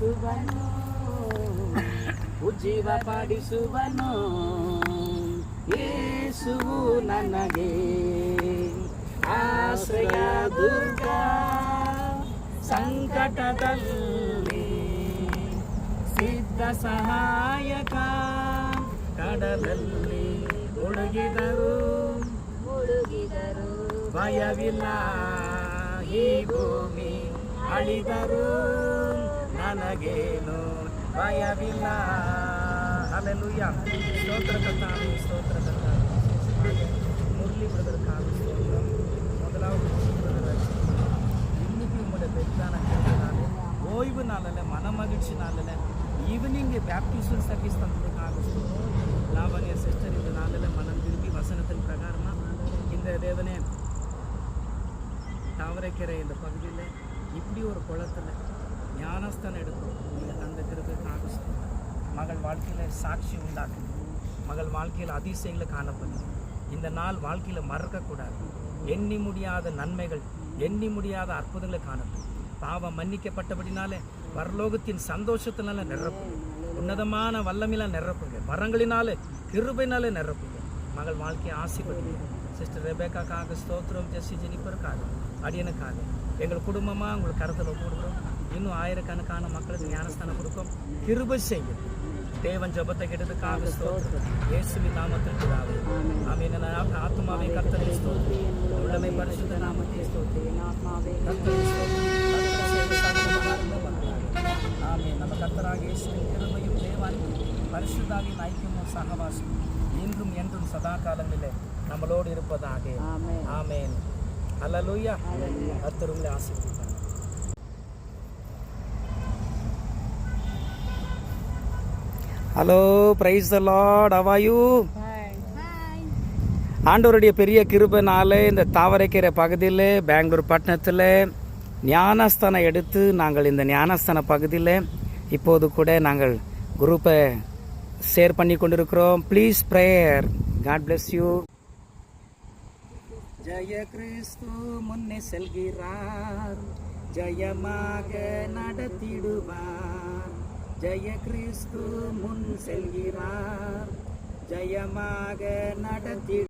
ನಡೆಸುವನು, ಉಜ್ಜೀವಪಡಿಸುವನು. ಯೇಸುವು ನನಗೆ ಆಶ್ರಯ ದುರ್ಗ, ಸಂಕಟದಲ್ಲಿ ಸಿದ್ಧ ಸಹಾಯಕ. ಕಡಲಲ್ಲಿ ಮುಳುಗಿದರು ಭಯವಿಲ್ಲ, ಈ ಭೂಮಿ ಅಳಿದರು ನನಗೇನು ಭಯವಿಲ್ಲ. ಹಲ್ಲೆಲೂಯಾ. స్తోత్ర கர்த்தாவே, స్తోత్ర கர்த்தாவே. முரளி பிரதருக்காக ஸ்தோத்திரம். முதலாவது பிரதர் இன்னைக்கு உங்களுடைய பெரிதான கிருபையினால, ஓய்வு நாளில், மன மகிழ்ச்சி நாளில், ஈவினிங் பேப்டிசம் சர்வீஸ் தந்ததுக்காக ஸ்தோத்திரம். லாவண்ய சிஸ்டர் இந்த நாளில் மனம் திரும்பி வசனத்தின் பிரகாரமாக இந்த தேவனே தாவரைக்கரை இந்த பகுதியில் இப்படி ஒரு குளத்தில் ஞானஸ்தானம் எடுக்கும் நீங்கள் தந்த கிருபைக்காக ஸ்தோத்திரம். மகள் வாழ்க்கையில் சாட்சி உண்டாக்குது, மகள் வாழ்க்கையில் அதிசயங்களை காணப்படுது. இந்த நாள் வாழ்க்கையில் மறக்கக்கூடாது. எண்ணி முடியாத நன்மைகள், எண்ணி முடியாத அற்புதங்களை காணப்படும். பாவம் மன்னிக்கப்பட்டபடினாலே பரலோகத்தின் சந்தோஷத்தினால நிரப்புங்க, உன்னதமான வல்லமையில நிரப்புங்க, வரங்களினால கிருபையினாலே நிரப்புங்க. மகள் வாழ்க்கையை ஆசீர்வதிங்க. சிஸ்டர் ரெபேக்காக்காக ஸ்தோத்திரம். ஜெஸ்ஸி ஜெனிஃபருக்காக, அடியனுக்காக, எங்கள் குடும்பமாக உங்களுக்கு கருத்தில் போடுறோம். இன்னும் ஆயிரக்கணக்கான மக்களுக்கு ஞானஸ்தானம் கொடுக்கும். கிருபை செய்யும். தேவன் ஜெபத்தை கேட்டதுக்காக ஸ்தோத்திரம். இயேசுவின் நாமத்தில் பிதாவே ஆமென். ஆத்துமாவே கர்த்தரை ஸ்தோத்திரி, உள்ளமே பரிசுத்த நாமத்தை ஸ்தோத்திரி. ஆமென். நம்ம கர்த்தராகிய இயேசுவின் கிருபையும் தேவனின் பரிசுத்தாவின் ஐக்கியமும் சகவாசமும் இன்றும் என்றும் சதா காலங்களிலே நம்மளோடு இருப்பதாக. ஆமென். ஹல்லேலூயா. கர்த்தர் உங்களை ஆசீர்வதிப்பார். Hello, praise the Lord. How are you? ஆண்டவருடைய பெரிய கிருபைனாலே இந்த தாவரைக்கரை பகுதியில், பெங்களூர் பட்டணத்தில் ஞானஸ்தானம் எடுத்து நாங்கள் இந்த ஞானஸ்தான பகுதியில் இப்போது கூட நாங்கள் குரூப்பை ஷேர் பண்ணி கொண்டிருக்கிறோம். Please prayer. God bless you. ஜெய கிறிஸ்து முன்னே செல்கிறார், ஜெயமாக நடத்திடுவார். ஜெய கிறிஸ்து முன் செல்கிறார், ஜெயமாக நடத்தி